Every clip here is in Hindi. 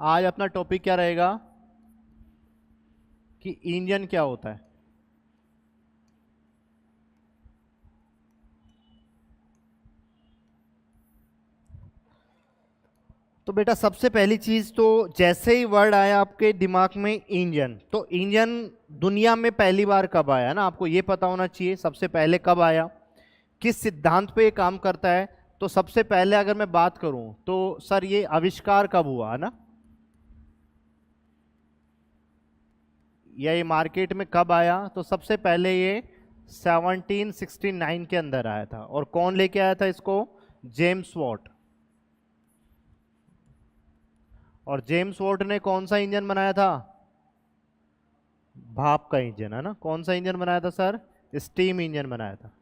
आज अपना टॉपिक क्या रहेगा कि इंजन क्या होता है। तो बेटा सबसे पहली चीज तो जैसे ही वर्ड आया आपके दिमाग में इंजन, तो इंजन दुनिया में पहली बार कब आया ना, आपको ये पता होना चाहिए सबसे पहले कब आया, किस सिद्धांत पे ये काम करता है। तो सबसे पहले अगर मैं बात करूं तो सर ये आविष्कार कब हुआ है ना, या ये मार्केट में कब आया, तो सबसे पहले ये 1769 के अंदर आया था। और कौन लेके आया था इसको? James Watt. और जेम्स वॉट ने कौन सा इंजन बनाया था? भाप का इंजन, है ना। कौन सा इंजन बनाया था सर? स्टीम इंजन बनाया था।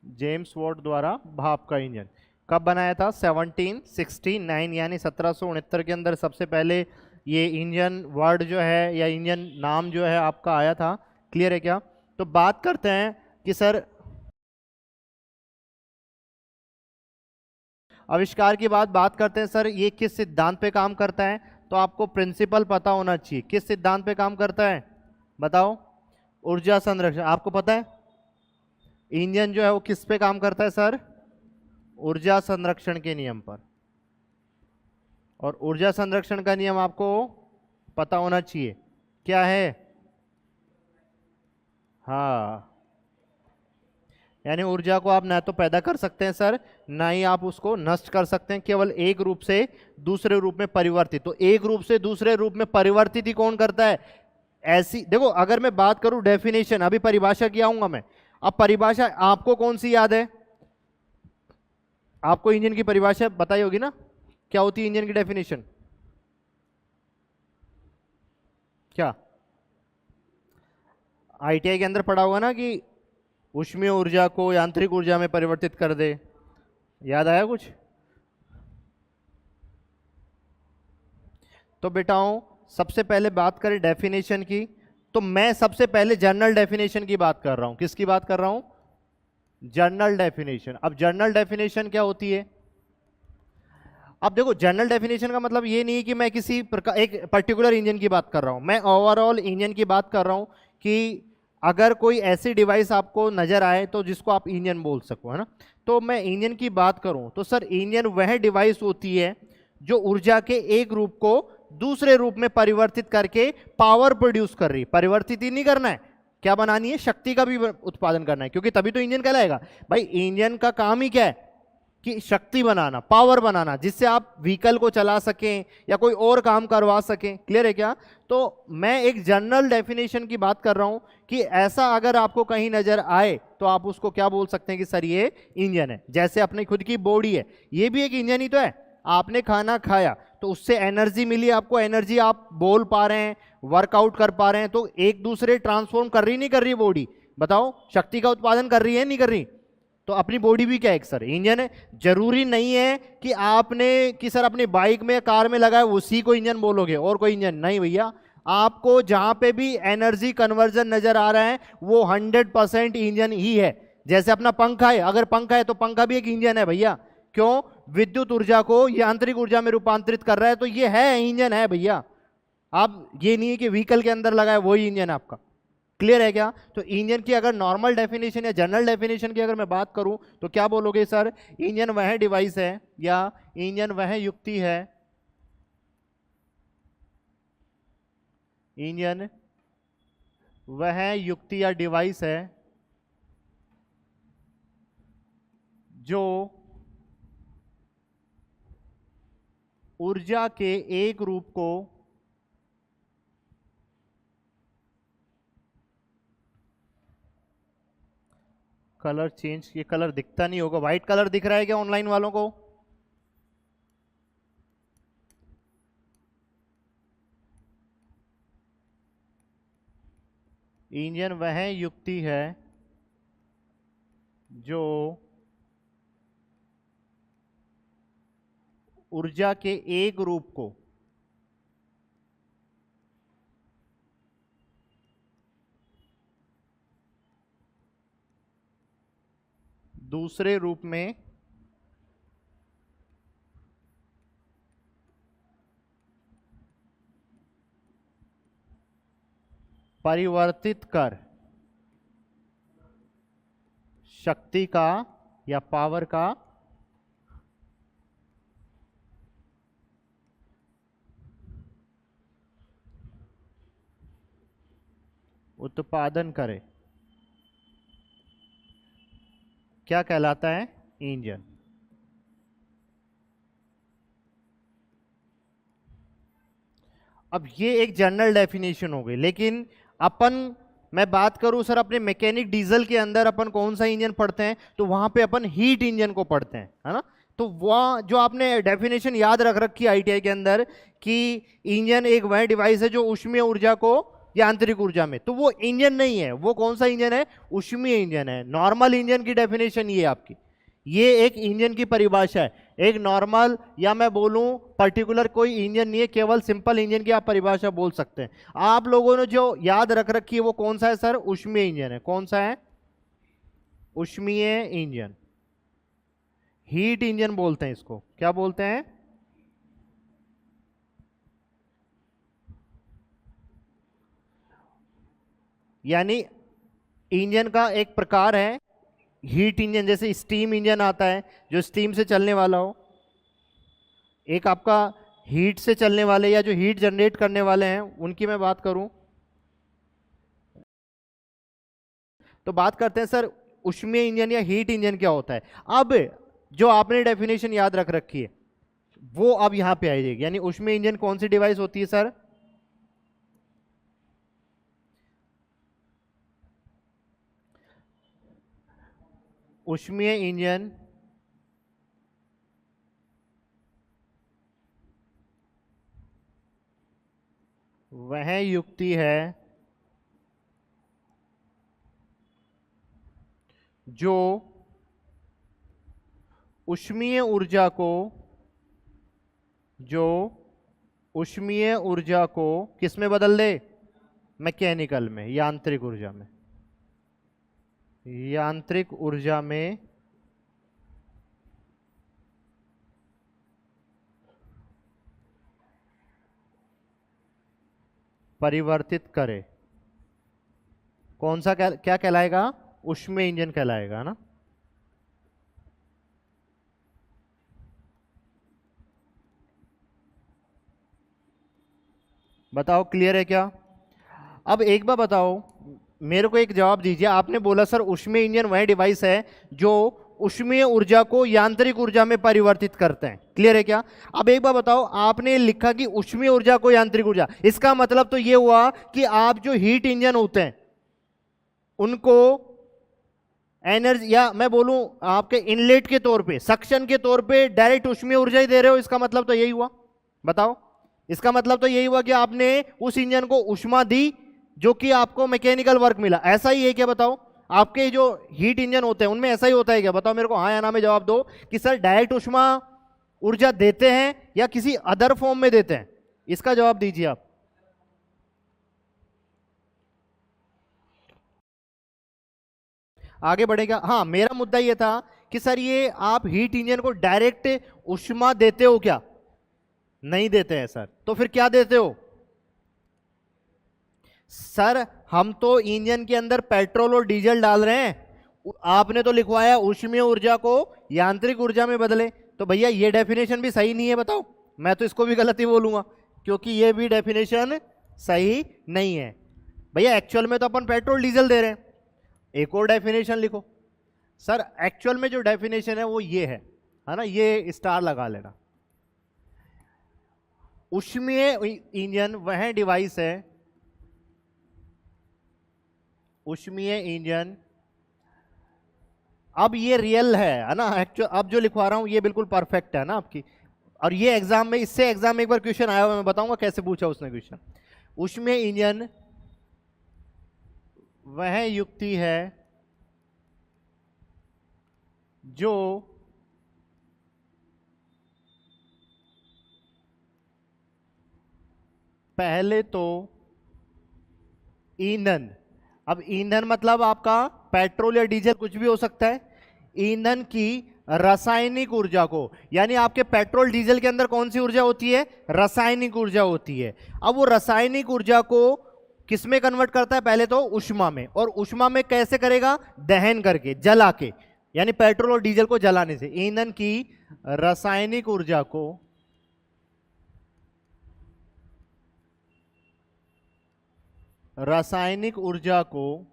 जेम्स वॉट द्वारा भाप का इंजन कब बनाया था? 1769 यानी 1769 के अंदर सबसे पहले ये इंजन वर्ड जो है या इंजन नाम जो है आपका आया था। क्लियर है क्या? तो बात करते हैं कि सर आविष्कार की बात करते हैं सर ये किस सिद्धांत पे काम करता है। तो आपको प्रिंसिपल पता होना चाहिए, किस सिद्धांत पे काम करता है बताओ? ऊर्जा संरक्षण। आपको पता है इंजन जो है वो किस पे काम करता है सर? ऊर्जा संरक्षण के नियम पर। और ऊर्जा संरक्षण का नियम आपको पता होना चाहिए, क्या है? हाँ, यानी ऊर्जा को आप ना तो पैदा कर सकते हैं सर, ना ही आप उसको नष्ट कर सकते हैं, केवल एक रूप से दूसरे रूप में परिवर्तित। तो एक रूप से दूसरे रूप में परिवर्तित ही कौन करता है? ऐसी देखो, अगर मैं बात करूं डेफिनेशन, अभी परिभाषा की आऊंगा मैं। अब परिभाषा आपको कौन सी याद है? आपको इंजन की परिभाषा बताई होगी ना, क्या होती है इंजन की डेफिनेशन? क्या आईटीआई के अंदर पढ़ा होगा ना कि ऊष्मीय ऊर्जा को यांत्रिक ऊर्जा में परिवर्तित कर दे। याद आया कुछ? तो बेटाओं सबसे पहले बात करें डेफिनेशन की, तो मैं सबसे पहले जनरल डेफिनेशन की बात कर रहा हूं। किसकी बात कर रहा हूं? General definition. अब जनरल डेफिनेशन क्या होती है? अब देखो, जनरल डेफिनेशन का मतलब ये नहीं है कि मैं किसी प्रकार एक पर्टिकुलर इंजन की बात कर रहा हूं, मैं ओवरऑल इंजन की बात कर रहा हूं कि अगर कोई ऐसी डिवाइस आपको नजर आए तो जिसको आप इंजन बोल सको, है ना। तो मैं इंजन की बात करूं तो सर इंजन वह डिवाइस होती है जो ऊर्जा के एक रूप को दूसरे रूप में परिवर्तित करके पावर प्रोड्यूस कर रही। परिवर्तित ही नहीं करना है, क्या बनानी है? शक्ति का भी उत्पादन करना है, क्योंकि तभी तो इंजन कहलाएगा। भाई इंजन का काम ही क्या है? कि शक्ति बनाना, पावर बनाना, जिससे आप व्हीकल को चला सकें या कोई और काम करवा सकें। क्लियर है क्या? तो मैं एक जनरल डेफिनेशन की बात कर रहा हूं कि ऐसा अगर आपको कहीं नजर आए तो आप उसको क्या बोल सकते हैं कि सर ये इंजन है। जैसे अपनी खुद की बॉडी है, ये भी एक इंजन ही तो है। आपने खाना खाया तो उससे एनर्जी मिली, आपको एनर्जी, आप बोल पा रहे हैं, वर्कआउट कर पा रहे हैं, तो एक दूसरे ट्रांसफॉर्म कर रही नहीं कर रही बॉडी? बताओ, शक्ति का उत्पादन कर रही है नहीं कर रही? तो अपनी बॉडी भी क्या है? एक सर इंजन है। जरूरी नहीं है कि आपने कि सर अपनी बाइक में कार में लगाए उसी को इंजन बोलोगे और कोई इंजन नहीं भैया। आपको जहां पे भी एनर्जी कन्वर्जन नजर आ रहा है वो 100% इंजन ही है। जैसे अपना पंखा है, अगर पंखा है तो पंखा भी एक इंजन है भैया। क्यों? विद्युत ऊर्जा को यांत्रिक ऊर्जा में रूपांतरित कर रहा है, तो ये है इंजन है भैया। आप ये नहीं है कि व्हीकल के अंदर लगाए वही इंजन है आपका। क्लियर है क्या? तो इंजन की अगर नॉर्मल डेफिनेशन या जनरल डेफिनेशन की अगर मैं बात करूं तो क्या बोलोगे सर? इंजन वह डिवाइस है या इंजन वह युक्ति है, इंजन वह युक्ति या डिवाइस है जो ऊर्जा के एक रूप को कलर चेंज, ये कलर दिखता नहीं होगा, व्हाइट कलर दिख रहा है क्या ऑनलाइन वालों को? इंजन वह युक्ति है जो ऊर्जा के एक रूप को दूसरे रूप में परिवर्तित कर शक्ति का या पावर का उत्पादन करे, क्या कहलाता है? इंजन। अब ये एक जनरल डेफिनेशन हो गई, लेकिन मैं बात करूं सर अपने मैकेनिक डीजल के अंदर अपन कौन सा इंजन पढ़ते हैं, तो वहां पे अपन हीट इंजन को पढ़ते हैं, है ना। तो वह जो आपने डेफिनेशन याद रख रखी है आईटीआई के अंदर कि इंजन एक वह डिवाइस है जो ऊष्मीय ऊर्जा को यांत्रिक ऊर्जा में, तो वो इंजन नहीं है। वो कौन सा इंजन है? ऊष्मीय इंजन है। नॉर्मल इंजन की डेफिनेशन ये आपकी, ये एक इंजन की परिभाषा है। एक नॉर्मल या मैं बोलूं पर्टिकुलर कोई इंजन नहीं है, केवल सिंपल इंजन की आप परिभाषा बोल सकते हैं। आप लोगों ने जो याद रख रखी है वो कौन सा है सर? ऊष्मीय इंजन है। कौन सा है? ऊष्मीय इंजन। हीट इंजन बोलते हैं इसको। क्या बोलते हैं? यानी इंजन का एक प्रकार है हीट इंजन, जैसे स्टीम इंजन आता है जो स्टीम से चलने वाला हो, एक आपका हीट से चलने वाले या जो हीट जनरेट करने वाले हैं उनकी मैं बात करूं तो बात करते हैं सर ऊष्मीय इंजन या हीट इंजन क्या होता है। अब जो आपने डेफिनेशन याद रख रखी है वो अब यहां पे आ जाएगी। यानी ऊष्मीय इंजन कौन सी डिवाइस होती है सर? ऊष्मीय इंजन वह युक्ति है जो ऊष्मीय ऊर्जा को किस में बदल दे? मैकेनिकल में, यांत्रिक ऊर्जा में। यांत्रिक ऊर्जा में परिवर्तित करे। कौन सा क्या कहलाएगा? ऊष्मीय इंजन कहलाएगा ना। बताओ क्लियर है क्या? अब एक बार बताओ, मेरे को एक जवाब दीजिए। आपने बोला सर ऊष्मीय इंजन वह डिवाइस है जो ऊष्मीय ऊर्जा को यांत्रिक ऊर्जा में परिवर्तित करते हैं। क्लियर है क्या? अब एक बार बताओ, आपने लिखा कि ऊष्मीय ऊर्जा को यांत्रिक ऊर्जा, इसका मतलब तो यह हुआ कि आप जो हीट इंजन होते हैं उनको एनर्जी, या मैं बोलूं आपके इनलेट के तौर पे, सक्शन के तौर पे डायरेक्ट ऊष्मीय ऊर्जा ही दे रहे हो। इसका मतलब तो यही हुआ। बताओ, इसका मतलब तो यही हुआ कि आपने उस इंजन को ऊष्मा दी जो कि आपको मैकेनिकल वर्क मिला। ऐसा ही है क्या? बताओ, आपके जो हीट इंजन होते हैं उनमें ऐसा ही होता है क्या? बताओ मेरे को, हाँ या ना में जवाब दो कि सर डायरेक्ट ऊष्मा ऊर्जा देते हैं या किसी अदर फॉर्म में देते हैं। इसका जवाब दीजिए आप। आगे बढ़ेगा। हाँ, मेरा मुद्दा यह था कि सर ये आप हीट इंजन को डायरेक्ट ऊष्मा देते हो क्या? नहीं देते हैं सर। तो फिर क्या देते हो? सर हम तो इंजन के अंदर पेट्रोल और डीजल डाल रहे हैं, आपने तो लिखवाया ऊष्मीय ऊर्जा को यांत्रिक ऊर्जा में बदले। तो भैया ये डेफिनेशन भी सही नहीं है। बताओ, मैं तो इसको भी गलत ही बोलूंगा क्योंकि ये भी डेफिनेशन सही नहीं है। भैया एक्चुअल में तो अपन पेट्रोल डीजल दे रहे हैं। एक और डेफिनेशन लिखो। सर एक्चुअल में जो डेफिनेशन है वो ये है ना, ये स्टार लगा लेना। ऊष्मीय इंजन वह डिवाइस है, ऊष्मीय इंजन, अब ये रियल है ना। एक्चुअल अब जो लिखवा रहा हूं ये बिल्कुल परफेक्ट है ना आपकी। और ये एग्जाम में, इससे एग्जाम में एक बार क्वेश्चन आया हुआ, मैं बताऊंगा कैसे पूछा उसने क्वेश्चन। ऊष्मीय इंजन वह युक्ति है जो पहले तो ईंधन, अब ईंधन मतलब आपका पेट्रोल या डीजल कुछ भी हो सकता है। ईंधन की रासायनिक ऊर्जा को, यानी आपके पेट्रोल डीजल के अंदर कौन सी ऊर्जा होती है? रासायनिक ऊर्जा होती है। अब वो रासायनिक ऊर्जा को किस में कन्वर्ट करता है? पहले तो ऊष्मा में। और ऊष्मा में कैसे करेगा? दहन करके, जला के, यानी पेट्रोल और डीजल को जलाने से। ईंधन की रासायनिक ऊर्जा को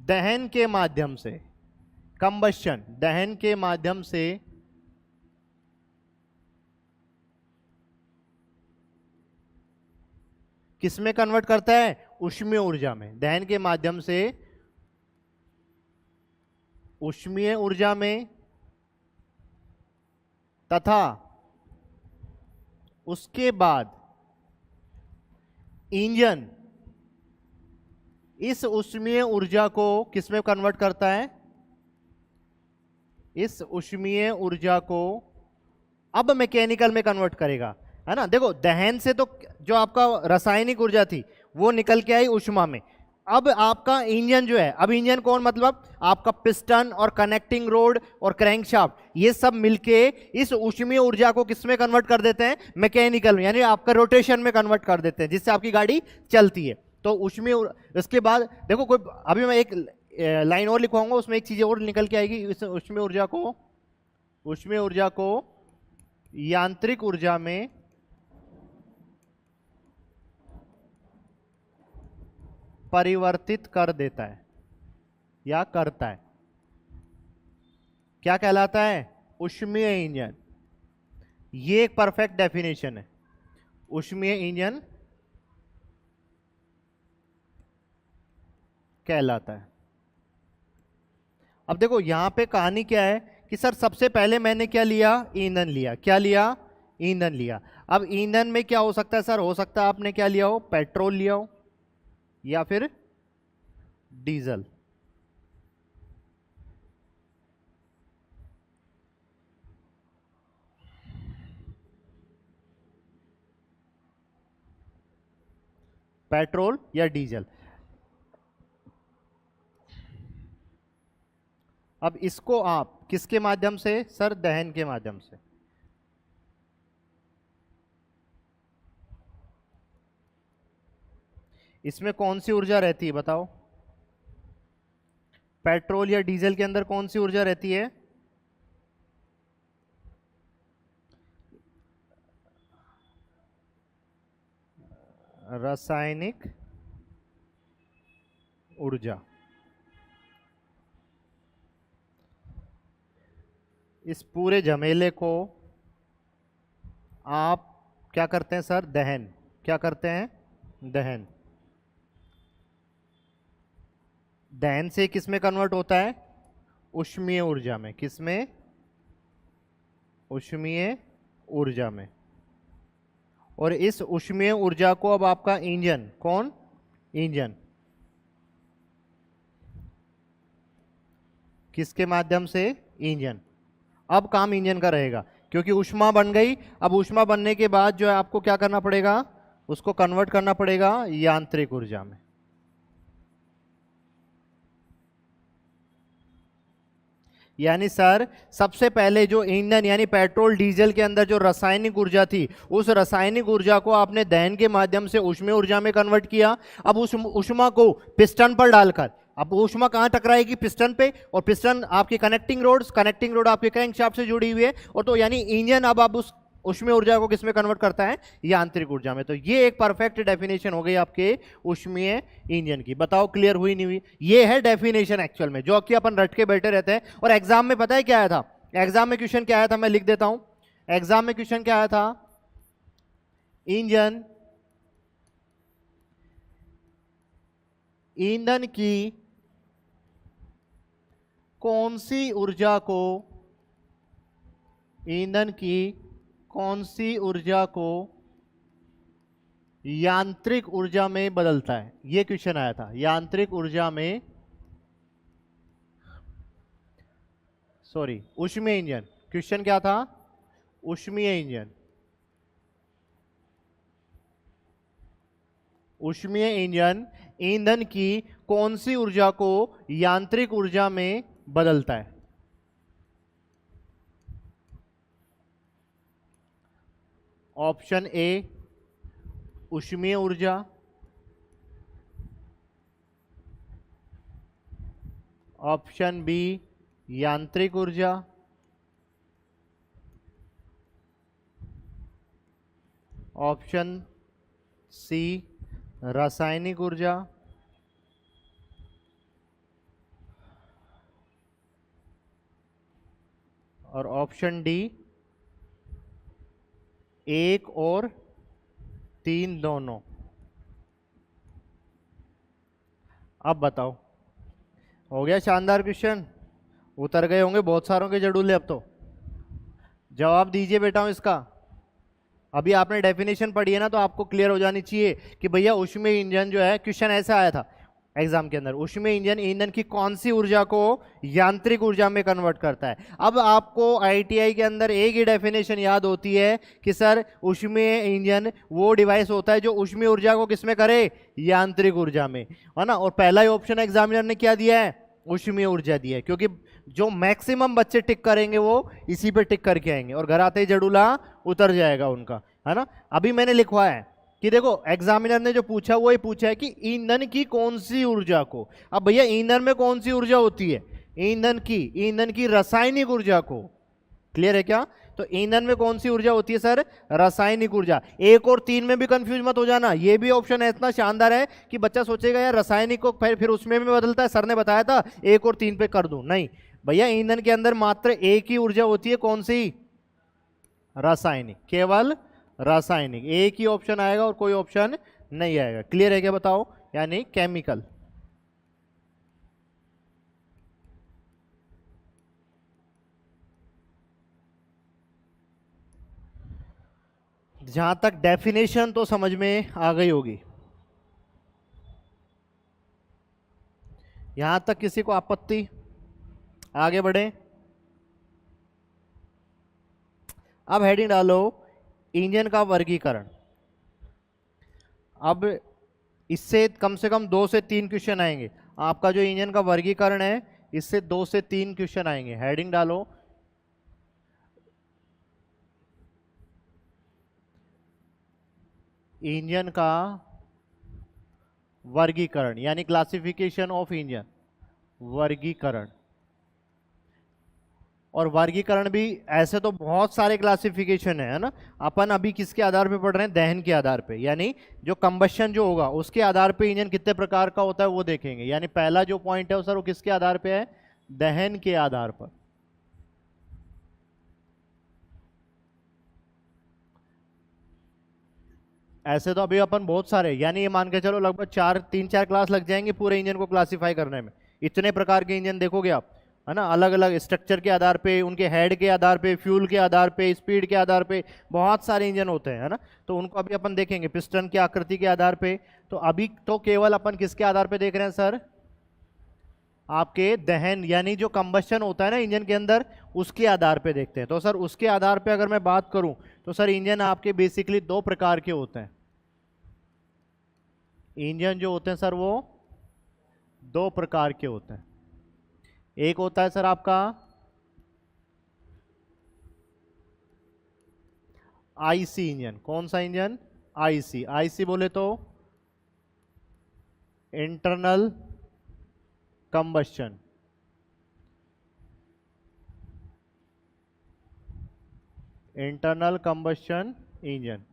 दहन के माध्यम से, कंबशन, दहन के माध्यम से किसमें कन्वर्ट करता है? ऊष्मीय ऊर्जा में। दहन के माध्यम से ऊष्मीय ऊर्जा में, तथा उसके बाद इंजन इस ऊष्मीय ऊर्जा को किसमें कन्वर्ट करता है? इस ऊष्मीय ऊर्जा को अब मैकेनिकल में कन्वर्ट करेगा, है ना। देखो, दहन से तो जो आपका रासायनिक ऊर्जा थी वो निकल के आई ऊष्मा में। अब आपका इंजन जो है, अब इंजन कौन? मतलब आपका पिस्टन और कनेक्टिंग रोड और क्रैंकशाफ्ट, ये सब मिलके इस ऊष्मीय ऊर्जा को किसमें कन्वर्ट कर देते हैं? मैकेनिकल में, यानी आपका रोटेशन में कन्वर्ट कर देते हैं, जिससे आपकी गाड़ी चलती है। तो ऊष्मीय, इसके बाद देखो, कोई अभी मैं एक लाइन और लिखवाऊंगा, उसमें एक चीज और निकल के आएगी। इस ऊष्मीय ऊर्जा को यांत्रिक ऊर्जा में परिवर्तित कर देता है या करता है। क्या कहलाता है? ऊष्मीय इंजन। ये एक परफेक्ट डेफिनेशन है। ऊष्मीय इंजन कहलाता है। अब देखो, यहां पे कहानी क्या है कि सर सबसे पहले मैंने क्या लिया? ईंधन लिया। क्या लिया? ईंधन लिया। अब ईंधन में क्या हो सकता है सर? हो सकता है आपने क्या लिया हो? पेट्रोल लिया हो या फिर डीजल। पेट्रोल या डीजल। अब इसको आप किसके माध्यम से? सर दहन के माध्यम से। इसमें कौन सी ऊर्जा रहती है बताओ? पेट्रोल या डीजल के अंदर कौन सी ऊर्जा रहती है? रासायनिक ऊर्जा। इस पूरे झमेले को आप क्या करते हैं सर? दहन। क्या करते हैं? दहन। दहन से किस में कन्वर्ट होता है? ऊष्मीय ऊर्जा में। किस में? ऊष्मीय ऊर्जा में। और इस ऊष्मीय ऊर्जा को अब आपका इंजन, कौन? इंजन, किसके माध्यम से? इंजन। अब काम इंजन का रहेगा, क्योंकि ऊष्मा बन गई। अब ऊष्मा बनने के बाद जो है आपको क्या करना पड़ेगा? उसको कन्वर्ट करना पड़ेगा यांत्रिक ऊर्जा में। यानी सर सबसे पहले जो ईंधन यानी पेट्रोल डीजल के अंदर जो रासायनिक ऊर्जा थी, उस रासायनिक ऊर्जा को आपने दहन के माध्यम से ऊष्मीय ऊर्जा में कन्वर्ट किया। अब उस ऊष्मा को पिस्टन पर डालकर, अब ऊष्मा कहां टकराएगी? पिस्टन पे। और पिस्टन आपकी कनेक्टिंग रोड आपके क्रैंकशाफ्ट से जुड़ी हुई है। और तो यानी इंजन अब उस ऊष्मीय ऊर्जा को किसमें कन्वर्ट करता है? यांत्रिक ऊर्जा में। तो ये एक परफेक्ट डेफिनेशन हो गई आपके ऊष्मीय इंजन की। बताओ क्लियर हुई नहीं हुई? ये है डेफिनेशन एक्चुअल में, जो कि अपन रट के बैठे रहते हैं। और एग्जाम में पता है क्या आया था? एग्जाम में क्वेश्चन क्या आया था? मैं लिख देता हूं। एग्जाम में क्वेश्चन क्या आया था? इंजन ईंधन की कौन सी ऊर्जा को, ईंधन की कौन सी ऊर्जा को यांत्रिक ऊर्जा में बदलता है? यह क्वेश्चन आया था। यांत्रिक ऊर्जा में, सॉरी, ऊष्मीय इंजन। क्वेश्चन क्या था? ऊष्मीय इंजन। ऊष्मीय इंजन ईंधन की कौन सी ऊर्जा को यांत्रिक ऊर्जा में बदलता है? ऑप्शन ए ऊष्मीय ऊर्जा, ऑप्शन बी यांत्रिक ऊर्जा, ऑप्शन सी रासायनिक ऊर्जा, और ऑप्शन डी एक और तीन दोनों। अब बताओ, हो गया शानदार क्वेश्चन, उतर गए होंगे बहुत सारों के जड़ूले। अब तो जवाब दीजिए बेटा इसका। अभी आपने डेफिनेशन पढ़ी है ना, तो आपको क्लियर हो जानी चाहिए कि भैया ऊष्मीय इंजन जो है, क्वेश्चन ऐसा आया था एग्जाम के अंदर, ऊष्मीय इंजन ईंधन की कौन सी ऊर्जा को यांत्रिक ऊर्जा में कन्वर्ट करता है। अब आपको आईटीआई के अंदर एक ही डेफिनेशन याद होती है कि सर ऊष्मीय इंजन वो डिवाइस होता है जो ऊष्मीय ऊर्जा को किसमें करे, यांत्रिक ऊर्जा में, है ना। और पहला ही ऑप्शन एग्जामिनर ने क्या दिया है, ऊष्मीय ऊर्जा दिया है, क्योंकि जो मैक्सिमम बच्चे टिक करेंगे वो इसी पे टिक करके आएंगे और घर आते ही जड़ूला उतर जाएगा उनका, है ना। अभी मैंने लिखवाया है कि देखो एग्जामिनर ने जो पूछा वो ये पूछा है कि ईंधन की कौन सी ऊर्जा को। अब भैया ईंधन में कौन सी ऊर्जा होती है, ईंधन की रासायनिक ऊर्जा को। क्लियर है क्या? तो ईंधन में कौन सी ऊर्जा होती है सर, रासायनिक ऊर्जा। एक और तीन में भी कंफ्यूज मत हो जाना, ये भी ऑप्शन इतना शानदार है कि बच्चा सोचेगा यार रासायनिक को फिर उसमें भी बदलता है, सर ने बताया था एक और तीन पे कर दूं। नहीं भैया, ईंधन के अंदर मात्र एक ही ऊर्जा होती है, कौन सी, रासायनिक, केवल रासायनिक। एक ही ऑप्शन आएगा और कोई ऑप्शन नहीं आएगा। क्लियर है क्या बताओ, यानी केमिकल। जहां तक डेफिनेशन तो समझ में आ गई होगी, यहां तक किसी को आपत्ति? आगे बढ़े। अब हेडिंग डालो इंजन का वर्गीकरण। अब इससे कम से कम 2 से 3 क्वेश्चन आएंगे। आपका जो इंजन का वर्गीकरण है इससे 2 से 3 क्वेश्चन आएंगे। हेडिंग डालो इंजन का वर्गीकरण, यानी क्लासिफिकेशन ऑफ इंजन, वर्गीकरण। और वर्गीकरण भी ऐसे तो बहुत सारे क्लासिफिकेशन है ना। अपन अभी किसके आधार पे पढ़ रहे हैं, दहन के आधार पे, यानी जो कंबशन जो होगा उसके आधार पे इंजन कितने प्रकार का होता है वो देखेंगे। यानी पहला जो पॉइंट है सर वो किसके आधार पे है, दहन के आधार पर। ऐसे तो अभी अपन बहुत सारे, यानी ये मान के चलो लगभग 3-4 क्लास लग जाएंगे पूरे इंजन को क्लासिफाई करने में। इतने प्रकार के इंजन देखोगे आप, है ना, अलग अलग स्ट्रक्चर के आधार पे, उनके हेड के आधार पे, फ्यूल के आधार पे, स्पीड के आधार पे, बहुत सारे इंजन होते हैं, है ना। तो उनको अभी अपन देखेंगे पिस्टन की आकृति के आधार पे। तो अभी तो केवल अपन किसके आधार पे देख रहे हैं सर, आपके दहन, यानी जो कंबशन होता है ना इंजन के अंदर, उसके आधार पे देखते हैं। तो सर उसके आधार पे अगर मैं बात करूं तो सर इंजन आपके बेसिकली 2 प्रकार के होते हैं। इंजन जो होते हैं सर वो 2 प्रकार के होते हैं। एक होता है सर आपका आईसी इंजन। कौन सा इंजन, आईसी। आईसी बोले तो internal combustion, internal combustion engine.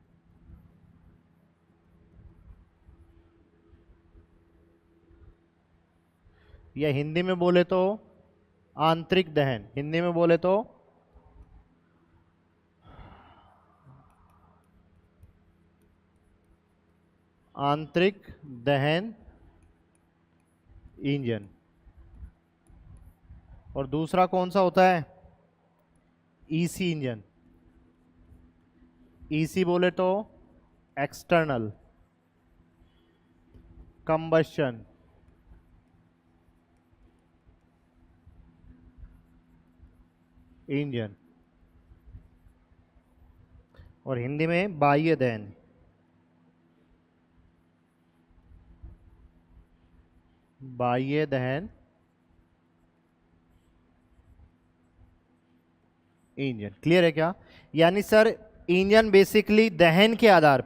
या हिंदी में बोले तो आंतरिक दहन, हिंदी में बोले तो आंतरिक दहन इंजन। और दूसरा कौन सा होता है, ईसी इंजन। ईसी बोले तो एक्सटर्नल कंबशन इंजन, और हिंदी में बाह्य दहन। बाह्य दहन इंजन। क्लियर है क्या? यानी सर इंजन बेसिकली दहन के आधार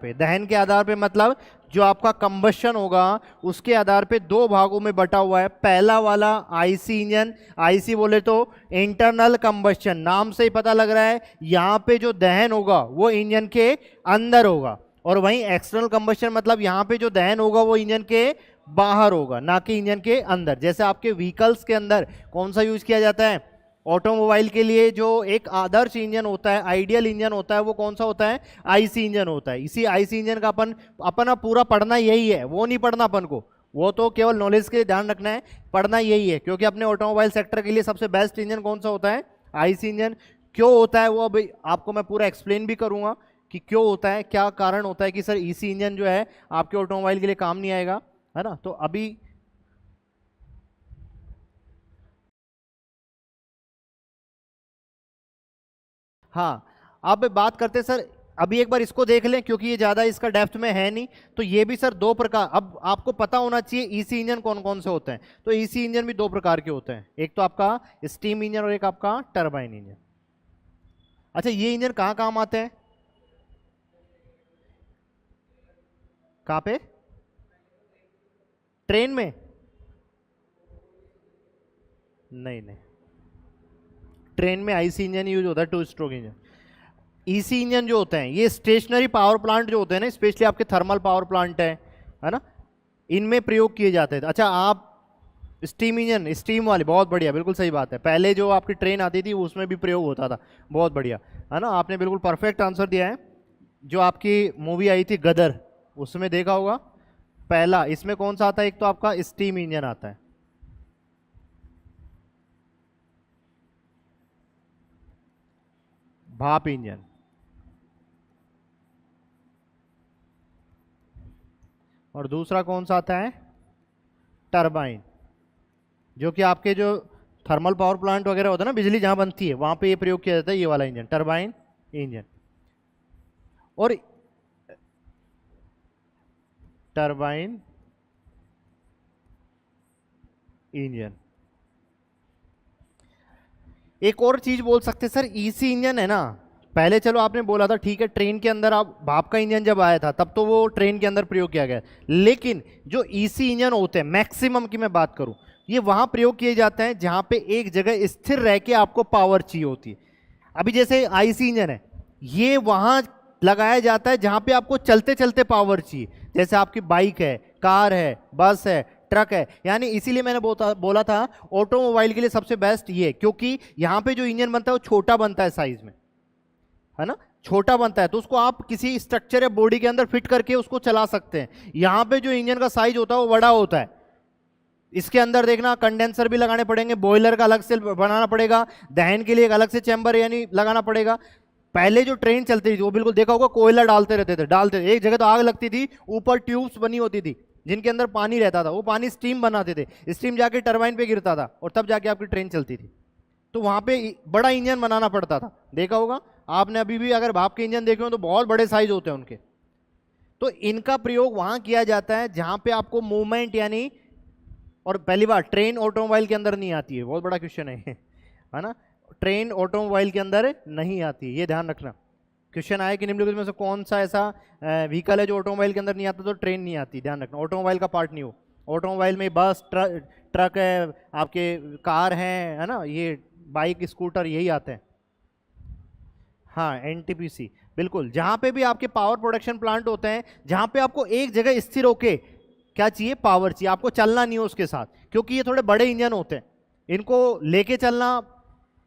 पे मतलब जो आपका कंबशन होगा उसके आधार पे दो भागों में बटा हुआ है। पहला वाला आईसी इंजन, आईसी बोले तो इंटरनल कंबशन, नाम से ही पता लग रहा है यहां पे जो दहन होगा वो इंजन के अंदर होगा, और वहीं एक्सटर्नल कंबशन मतलब यहां पे जो दहन होगा वो इंजन के बाहर होगा, ना कि इंजन के अंदर। जैसे आपके व्हीकल्स के अंदर कौन सा यूज किया जाता है? ऑटोमोबाइल के लिए जो एक आदर्श इंजन होता है, आइडियल इंजन होता है, वो कौन सा होता है? आईसी इंजन होता है। इसी आईसी इंजन का अपना पूरा पढ़ना यही है, वो नहीं पढ़ना अपन को, वो तो केवल नॉलेज के लिए ध्यान रखना है, पढ़ना यही है। क्योंकि अपने ऑटोमोबाइल सेक्टर के लिए सबसे बेस्ट इंजन कौन सा होता है? IC engine. क्यों होता है वो अभी आपको मैं पूरा एक्सप्लेन भी करूंगा कि क्यों होता है, क्या कारण होता है कि सर ईसी इंजन जो है आपके ऑटोमोबाइल के लिए काम नहीं आएगा, है ना। तो अभी हाँ, अब बात करते हैं सर, अभी एक बार इसको देख लें क्योंकि ये ज्यादा इसका डेप्थ में है नहीं। तो ये भी सर दो प्रकार, अब आपको पता होना चाहिए ईसी इंजन कौन कौन से होते हैं। तो ईसी इंजन भी दो प्रकार के होते हैं, एक तो आपका स्टीम इंजन और एक आपका टरबाइन इंजन। अच्छा, ये इंजन कहाँ काम आते हैं? कहाँ पे? ट्रेन में? नहीं नहीं, ट्रेन में आईसी इंजन यूज होता है, two stroke engine. EC engine जो होते हैं ये स्टेशनरी पावर प्लांट जो होते हैं ना, स्पेशली आपके थर्मल पावर प्लांट है ना, इनमें प्रयोग किए जाते हैं। अच्छा, आप स्टीम इंजन, स्टीम वाली, बहुत बढ़िया, बिल्कुल सही बात है। पहले जो आपकी ट्रेन आती थी उसमें भी प्रयोग होता था, बहुत बढ़िया, है ना, आपने बिल्कुल परफेक्ट आंसर दिया है। जो आपकी मूवी आई थी गदर, उसमें देखा होगा, पहला इसमें कौन सा आता है? एक तो आपका स्टीम इंजन आता है, भाप इंजन, और दूसरा कौन सा आता है? टरबाइन, जो कि आपके जो थर्मल पावर प्लांट वगैरह होता है ना, बिजली जहां बनती है वहां पे ये प्रयोग किया जाता है, ये वाला इंजन टरबाइन इंजन। और टरबाइन इंजन, एक और चीज बोल सकते सर, ईसी इंजन है ना, पहले चलो आपने बोला था ठीक है, ट्रेन के अंदर आप भाप का इंजन जब आया था तब तो वो ट्रेन के अंदर प्रयोग किया गया, लेकिन जो ईसी इंजन होते हैं मैक्सिमम की मैं बात करूं, ये वहां प्रयोग किए जाते हैं जहां पे एक जगह स्थिर रह के आपको पावर चाहिए होती है। अभी जैसे आईसी इंजन है, ये वहां लगाया जाता है जहां पे आपको चलते चलते पावर चाहिए, जैसे आपकी बाइक है, कार है, बस है, ट्रक है। यानी इसीलिए मैंने बोला था ऑटोमोबाइल के लिए सबसे बेस्ट ये, क्योंकि यहां पे जो इंजन बनता है वो छोटा बनता है साइज में, है ना, छोटा बनता है, तो उसको आप किसी स्ट्रक्चर या बॉडी के अंदर फिट करके उसको चला सकते हैं। यहां पे जो इंजन का साइज होता है वो बड़ा होता है, इसके अंदर देखना कंडेंसर भी लगाने पड़ेंगे, बॉयलर का अलग से बनाना पड़ेगा, दहन के लिए एक अलग से चैम्बर यानी लगाना पड़ेगा। पहले जो ट्रेन चलती थी वो बिल्कुल देखा होगा कोयला डालते रहते थे, एक जगह तो आग लगती थी, ऊपर ट्यूब्स बनी होती थी जिनके अंदर पानी रहता था, वो पानी स्टीम बनाते थे, स्टीम जाके टरबाइन पे गिरता था और तब जाके आपकी ट्रेन चलती थी। तो वहां पे बड़ा इंजन बनाना पड़ता था, देखा होगा आपने, अभी भी अगर भाप के इंजन देखे हो तो बहुत बड़े साइज होते हैं उनके। तो इनका प्रयोग वहां किया जाता है जहां पे आपको मूवमेंट यानी, और पहली बार ट्रेन ऑटोमोबाइल के अंदर नहीं आती है, बहुत बड़ा क्वेश्चन है ना, ट्रेन ऑटोमोबाइल के अंदर नहीं आती है, ये ध्यान रखना। क्वेश्चन आया कि निम्नलिखित में से कौन सा ऐसा व्हीकल है जो ऑटोमोबाइल के अंदर नहीं आता, तो ट्रेन नहीं आती, ध्यान रखना, ऑटोमोबाइल का पार्ट नहीं हो। ऑटोमोबाइल में बस ट्रक है, आपके कार हैं, है ना, ये बाइक स्कूटर यही आते हैं। हाँ, एनटीपीसी, बिल्कुल, जहां पे भी आपके पावर प्रोडक्शन प्लांट होते हैं, जहां पे आपको एक जगह स्थिर होके क्या चाहिए? पावर चाहिए, आपको चलना नहीं हो उसके साथ, क्योंकि ये थोड़े बड़े इंजन होते हैं, इनको लेके चलना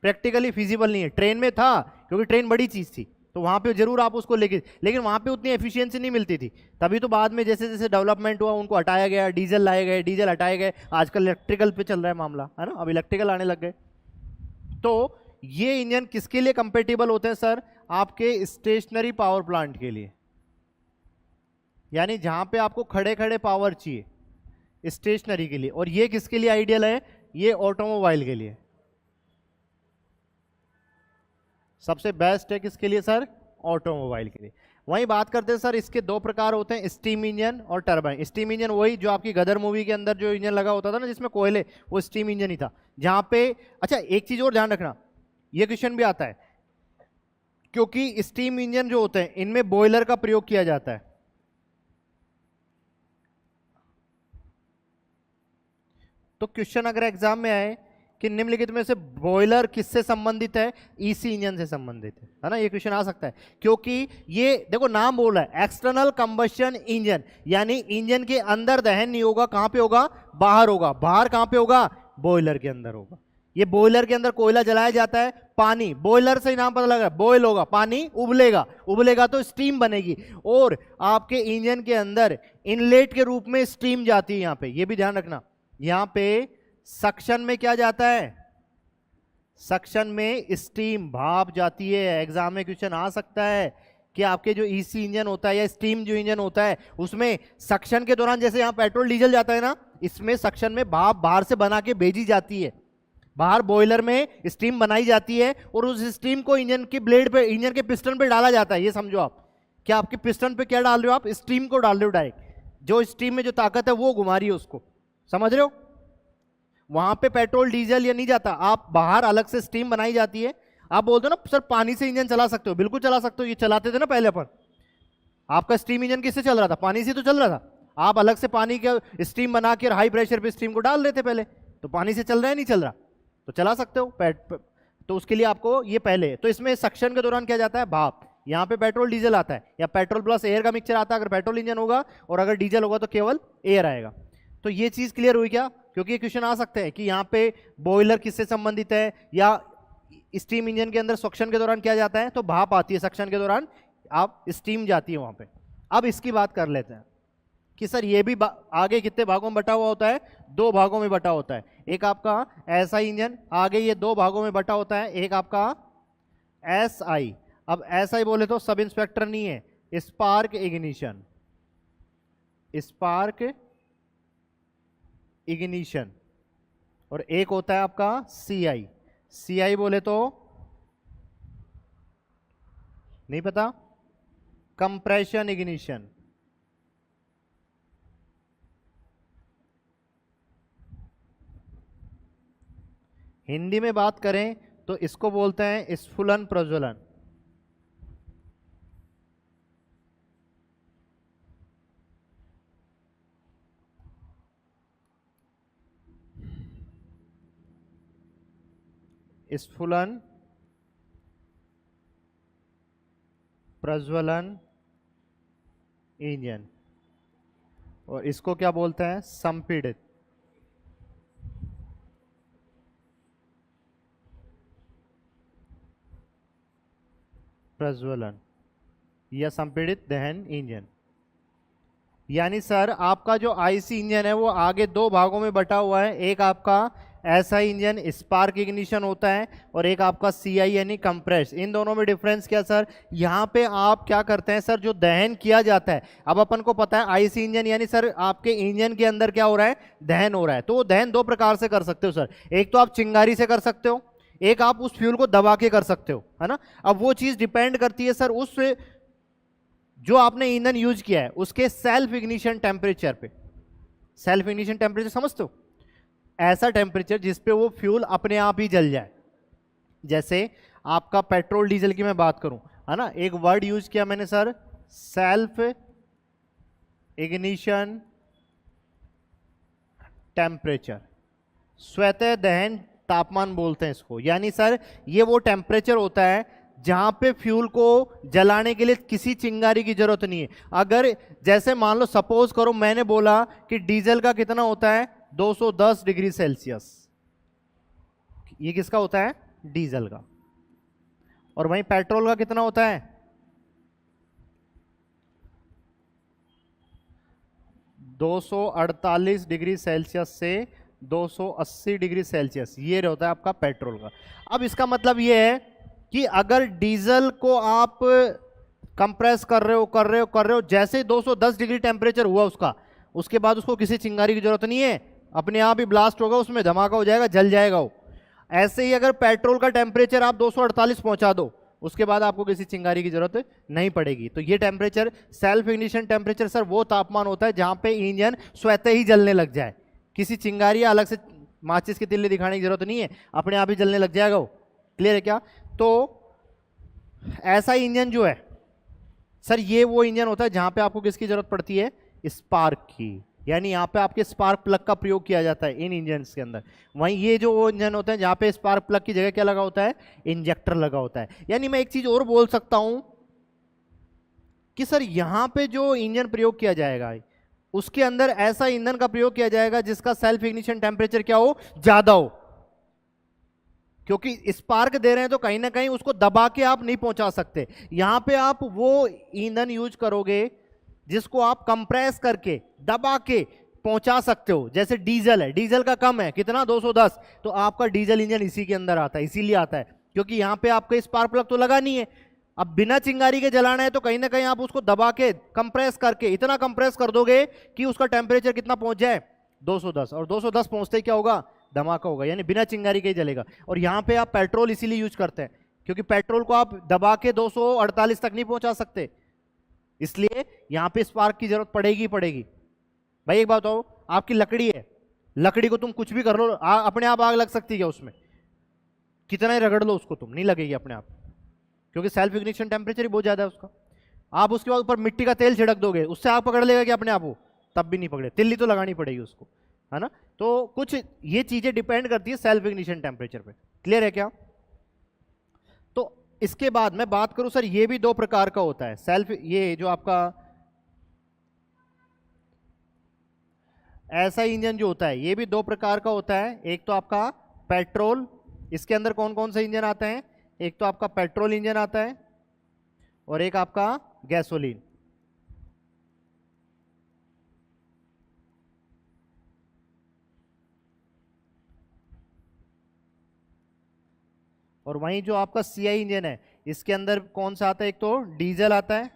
प्रैक्टिकली फिजिबल नहीं है। ट्रेन में था क्योंकि ट्रेन बड़ी चीज थी, तो वहां पे जरूर आप उसको लेके, लेकिन वहां पे उतनी एफिशिएंसी नहीं मिलती थी, तभी तो बाद में जैसे जैसे डेवलपमेंट हुआ उनको हटाया गया, डीजल लाए गए, डीजल हटाए गए, आजकल इलेक्ट्रिकल पे चल रहा है मामला, है ना, अब इलेक्ट्रिकल आने लग गए। तो ये इंजन किसके लिए कंपेटिबल होते हैं सर? आपके स्टेशनरी पावर प्लांट के लिए, यानी जहां पे आपको खड़े खड़े पावर चाहिए स्टेशनरी के लिए। और ये किसके लिए आइडियल है? ये ऑटोमोबाइल के लिए सबसे बेस्ट है। किसके लिए सर? ऑटोमोबाइल के लिए। वहीं बात करते हैं सर, इसके दो प्रकार होते हैं, स्टीम इंजन और टरबाइन। स्टीम इंजन वही जो आपकी गदर मूवी के अंदर जो इंजन लगा होता था ना जिसमें कोयले, वो स्टीम इंजन ही था। जहां पे अच्छा एक चीज और ध्यान रखना, ये क्वेश्चन भी आता है, क्योंकि स्टीम इंजन जो होते हैं इनमें बॉयलर का प्रयोग किया जाता है। तो क्वेश्चन अगर एग्जाम में आए कि निम्नलिखित में से बॉयलर किससे संबंधित है, ईसी इंजन से संबंधित है ना, ये क्वेश्चन आ सकता है। क्योंकि ये देखो नाम बोल रहा है एक्सटर्नल कंबशन इंजन, यानी इंजन के अंदर दहन नहीं होगा, कहां पे होगा, बाहर होगा। बाहर कहां पे होगा, बॉयलर के अंदर होगा। ये बॉयलर के अंदर कोयला जलाया जाता है, पानी, बॉयलर से ही नाम पता लग रहा है, बॉयल होगा, पानी उबलेगा, उबलेगा तो स्टीम बनेगी, और आपके इंजन के अंदर इनलेट के रूप में स्टीम जाती है। यहां पे ये भी ध्यान रखना, यहां पे सक्शन में क्या जाता है, सक्शन में स्टीम, भाप जाती है। एग्जाम में क्वेश्चन आ सकता है कि आपके जो ईसी इंजन होता है या स्टीम जो इंजन होता है उसमें सक्शन के दौरान, जैसे यहां पेट्रोल डीजल जाता है ना, इसमें सक्शन में भाप बाहर से बना के भेजी जाती है, बाहर बॉयलर में स्टीम बनाई जाती है, और उस स्टीम को इंजन के ब्लेड पे, इंजन के पिस्टन पे डाला जाता है। ये समझो आप, क्या आपके पिस्टन पे क्या डाल रहे हो, आप स्टीम को डाल रहे हो डायरेक्ट, जो स्टीम में जो ताकत है वो घुमा रही है उसको, समझ रहे हो। वहां पे पेट्रोल डीजल या नहीं जाता, आप बाहर अलग से स्टीम बनाई जाती है। आप बोलते हो ना सर पानी से इंजन चला सकते हो, बिल्कुल चला सकते हो, ये चलाते थे ना पहले अपन। आपका स्टीम इंजन किससे चल रहा था, पानी से तो चल रहा था। आप अलग से पानी का स्टीम बना के हाई प्रेशर पे स्टीम को डाल रहे थे पहले, तो पानी से चल रहा है नहीं चल रहा, तो चला सकते हो। तो उसके लिए आपको ये पहले, तो इसमें सक्शन के दौरान क्या जाता है, भाप। यहाँ पे पेट्रोल डीजल आता है, या पेट्रोल प्लस एयर का मिक्सचर आता है अगर पेट्रोल इंजन होगा, और अगर डीजल होगा तो केवल एयर आएगा। तो ये चीज क्लियर हुई क्या, क्योंकि ये क्वेश्चन आ सकते हैं कि यहाँ पे बॉयलर किससे संबंधित है, या स्टीम इंजन के अंदर सक्शन के दौरान क्या जाता है, तो भाप आती है, सक्शन के दौरान आप स्टीम जाती है वहां पे। अब इसकी बात कर लेते हैं कि सर ये भी आगे कितने भागों में बटा हुआ होता है, दो भागों में बटा होता है। एक आपका एसआई इंजन, आगे ये दो भागों में बटा होता है, एक आपका एसआई। अब एसआई बोले तो सब इंस्पेक्टर नहीं है, स्पार्क इग्निशन, स्पार्क इग्निशन, और एक होता है आपका सीआई। सीआई बोले तो नहीं पता, कंप्रेशन इग्निशन। हिंदी में बात करें तो इसको बोलते हैं स्फुलन प्रज्वलन। स्फुलन प्रज्वलन इंजन, और इसको क्या बोलते हैं, संपीड़ित प्रज्वलन या संपीड़ित दहन इंजन। यानी सर आपका जो आईसी इंजन है वो आगे दो भागों में बटा हुआ है, एक आपका एसआई इंजन स्पार्क इग्निशन होता है, और एक आपका सीआई यानी कंप्रेस। इन दोनों में डिफरेंस क्या सर, यहाँ पे आप क्या करते हैं सर, जो दहन किया जाता है, अब अपन को पता है आईसी इंजन यानी सर आपके इंजन के अंदर क्या हो रहा है, दहन हो रहा है। तो वो दहन दो प्रकार से कर सकते हो सर, एक तो आप चिंगारी से कर सकते हो, एक आप उस फ्यूल को दबा के कर सकते हो, है ना। अब वो चीज डिपेंड करती है सर उस जो आपने ईंधन यूज किया है उसके सेल्फ इग्निशन टेम्परेचर पे। सेल्फ इग्निशन टेम्परेचर समझते हो, ऐसा टेम्परेचर जिसपे वो फ्यूल अपने आप ही जल जाए। जैसे आपका पेट्रोल डीजल की मैं बात करूं, है ना, एक वर्ड यूज किया मैंने सर, सेल्फ इग्निशन टेम्परेचर, स्वतः दहन तापमान बोलते हैं इसको। यानी सर ये वो टेम्परेचर होता है जहां पे फ्यूल को जलाने के लिए किसी चिंगारी की जरूरत नहीं है। अगर जैसे मान लो सपोज करो मैंने बोला कि डीजल का कितना होता है 210 डिग्री सेल्सियस, ये किसका होता है, डीजल का, और वहीं पेट्रोल का कितना होता है 248 डिग्री सेल्सियस से 280 डिग्री सेल्सियस, ये होता है आपका पेट्रोल का। अब इसका मतलब ये है कि अगर डीजल को आप कंप्रेस कर रहे हो जैसे 210 डिग्री टेम्परेचर हुआ उसका, उसके बाद उसको किसी चिंगारी की जरूरत नहीं है, अपने आप ही ब्लास्ट होगा, उसमें धमाका हो जाएगा, जल जाएगा वो। ऐसे ही अगर पेट्रोल का टेम्परेचर आप 248 पहुंचा दो उसके बाद आपको किसी चिंगारी की जरूरत नहीं पड़ेगी। तो ये temperature self ignition temperature sir वो तापमान होता है जहां पे इंजन स्वतः ही जलने लग जाए, किसी चिंगारी या अलग से माचिस की तिल्ली दिखाने की जरूरत नहीं है, अपने आप ही जलने लग जाएगा वो। क्लियर है क्या? तो ऐसा इंजन जो है सर ये वो इंजन होता है जहां पे आपको किसकी जरूरत पड़ती है? स्पार्क की, यानी यहां पे आपके स्पार्क प्लग का प्रयोग किया जाता है इन इंजन के अंदर। वहीं ये जो वो इंजन होते हैं जहां पे स्पार्क प्लग की जगह क्या लगा होता है? इंजेक्टर लगा होता है। यानी मैं एक चीज और बोल सकता हूं कि सर यहां पे जो इंजन प्रयोग किया जाएगा उसके अंदर ऐसा ईंधन का प्रयोग किया जाएगा जिसका सेल्फ इग्निशन टेम्परेचर क्या हो? ज्यादा हो। क्योंकि स्पार्क दे रहे हैं तो कहीं ना कहीं उसको दबा के आप नहीं पहुंचा सकते। यहां पे आप वो ईंधन यूज करोगे जिसको आप कंप्रेस करके दबा के पहुंचा सकते हो। जैसे डीजल है, डीजल का कम है कितना? 210, तो आपका डीजल इंजन इसी के अंदर आता है, इसीलिए आता है क्योंकि यहां पे आपका स्पार्क प्लग तो लगा नहीं है। अब बिना चिंगारी के जलाना है तो कहीं ना कहीं आप उसको दबा के कंप्रेस करके इतना कंप्रेस कर दोगे कि उसका टेम्परेचर कितना पहुंच जाए? 210, और 210 पहुंचते ही क्या होगा? धमाका होगा, यानी बिना चिंगारी के ही जलेगा। और यहां पे आप पेट्रोल इसीलिए यूज करते हैं क्योंकि पेट्रोल को आप दबा के 248 तक नहीं पहुंचा सकते, इसलिए यहां पे स्पार्क की जरूरत पड़ेगी पड़ेगी। भाई एक बात बताओ, आपकी लकड़ी है, लकड़ी को तुम कुछ भी कर लो अपने आप आग लग सकती है क्या उसमें? कितना ही रगड़ लो उसको तुम, नहीं लगेगी अपने आप, क्योंकि सेल्फ इग्निशन टेम्परेचर ही बहुत ज्यादा है उसका। आप उसके बाद ऊपर मिट्टी का तेल छिड़क दोगे, उससे आग पकड़ लेगा क्या अपने आप? वो तब भी नहीं पकड़े, तिल्ली तो लगानी पड़ेगी उसको, है ना। तो कुछ ये चीजें डिपेंड करती है सेल्फ इग्निशन टेम्परेचर पे। क्लियर है क्या? तो इसके बाद मैं बात करूं सर, ये भी दो प्रकार का होता है सेल्फ, ये जो आपका ऐसा इंजन जो होता है ये भी दो प्रकार का होता है। एक तो आपका पेट्रोल, इसके अंदर कौन कौन से इंजन आते हैं? एक तो आपका पेट्रोल इंजन आता है और एक आपका गैसोलीन। और वहीं जो आपका सीआई इंजन है इसके अंदर कौन सा आता है? एक तो डीजल आता है,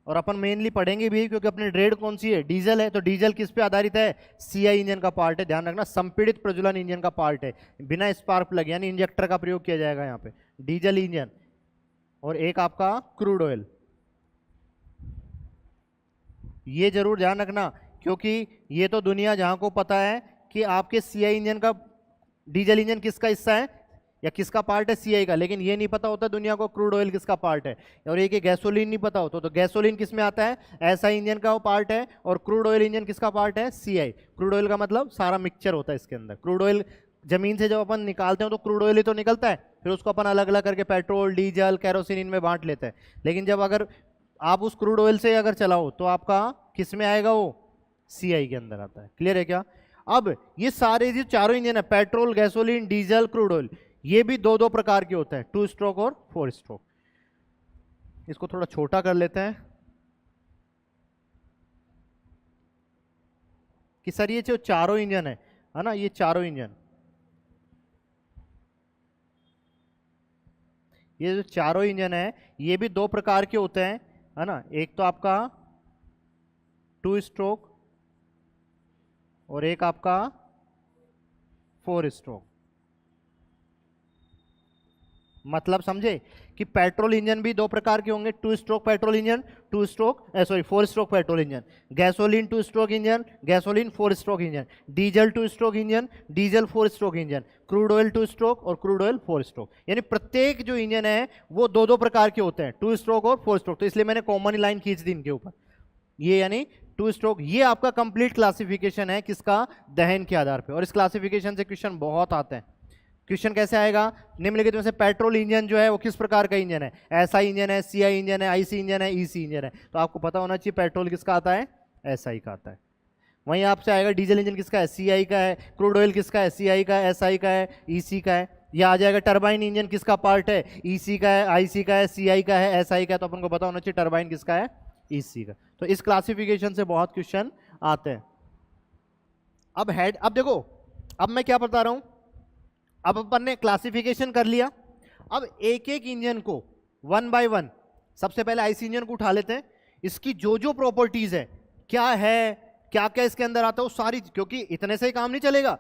और अपन मेनली पढ़ेंगे भी क्योंकि अपनी ट्रेड कौन सी है? डीजल है। तो डीजल किस पे आधारित है? सीआई इंजन का पार्ट है, ध्यान रखना, संपीड़ित प्रज्वलन इंजन का पार्ट है, बिना स्पार्क प्लग यानी इंजेक्टर का प्रयोग किया जाएगा यहाँ पे, डीजल इंजन। और एक आपका क्रूड ऑयल, ये जरूर ध्यान रखना क्योंकि ये तो दुनिया जहां को पता है कि आपके सीआई इंजन का डीजल इंजन किसका हिस्सा है या किसका पार्ट है? सीआई का, लेकिन ये नहीं पता होता दुनिया को क्रूड ऑयल किसका पार्ट है। और एक गैसोलीन नहीं पता होता, तो गैसोलीन किस में आता है? ऐसा इंजन का वो पार्ट है। और क्रूड ऑयल इंजन किसका पार्ट है? सीआई। क्रूड ऑयल का मतलब सारा मिक्सचर होता है इसके अंदर। क्रूड ऑयल जमीन से जब अपन निकालते हैं तो क्रूड ऑयल ही तो निकलता है, फिर उसको अपन अलग अलग करके पेट्रोल, डीजल, कैरोसिन इनमें बांट लेते हैं। लेकिन जब अगर आप उस क्रूड ऑयल से अगर चलाओ तो आपका किस में आएगा? वो सीआई के अंदर आता है। क्लियर है क्या? अब ये सारे जो चारों इंजन है, petrol, gasoline, diesel, crude oil, ये भी दो दो प्रकार के होते हैं, 2 स्ट्रोक और 4 स्ट्रोक। इसको थोड़ा छोटा कर लेते हैं कि सर ये जो चारों इंजन है ना, ये चारों इंजन, ये जो चारों इंजन है ये भी दो प्रकार के होते हैं, है ना। एक तो आपका 2 स्ट्रोक और एक आपका 4 स्ट्रोक। मतलब समझे कि पेट्रोल इंजन भी दो प्रकार के होंगे, 2 stroke petrol engine, 4 stroke petrol engine, gasoline 2 stroke engine, gasoline 4 stroke engine, diesel 2 stroke engine, diesel 4 stroke engine, crude oil 2 stroke और क्रूड ऑयल 4 स्ट्रोक। यानी प्रत्येक जो इंजन है वो दो दो प्रकार के होते हैं, 2 स्ट्रोक और 4 स्ट्रोक। तो इसलिए मैंने कॉमन लाइन खींच दी इनके ऊपर, ये यानी 2 स्ट्रोक। ये आपका कंप्लीट क्लासिफिकेशन है किसका? दहन के आधार पर। और इस क्लासिफिकेशन से क्वेश्चन बहुत आते हैं। क्वेश्चन कैसे आएगा? निम्नलिखित में से पेट्रोल इंजन जो है वो किस प्रकार का इंजन है? ऐसा इंजन है, सीआई इंजन है, आईसी इंजन है, ईसी इंजन है। तो आपको पता होना चाहिए पेट्रोल किसका आता है? एसआई का आता है। वहीं आपसे आएगा डीजल इंजन किसका है? सीआई का है। क्रूड ऑयल किसका है? सीआई का है, एसआई का है, ईसी का है। या आ जाएगा टरबाइन इंजन किसका पार्ट है? ईसी का है, आईसी का है, सीआई का है, एसआई का है। तो अपन को पता होना चाहिए टरबाइन किसका है? ईसी का। तो इस क्लासिफिकेशन से बहुत क्वेश्चन आते हैं। अब देखो, अब मैं क्या बता रहा हूं, अब अपन ने क्लासिफिकेशन कर लिया। अब एक एक इंजन को 1 बाय 1 सबसे पहले आईसी इंजन को उठा लेते हैं। इसकी जो जो प्रॉपर्टीज है, क्या है, क्या क्या इसके अंदर आता है, वो सारी, क्योंकि इतने से ही काम नहीं चलेगा,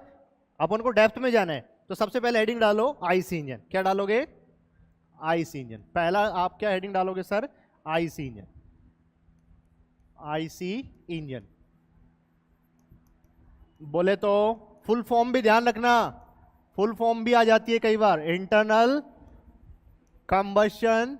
अपन को डेप्थ में जाना है। तो सबसे पहले हेडिंग डालो आईसी इंजन। क्या डालोगे? IC engine. पहला आप क्या हेडिंग डालोगे sir? IC engine. IC engine बोले तो फुल फॉर्म भी ध्यान रखना, फुल फॉर्म भी आ जाती है कई बार, इंटरनल कंबशन।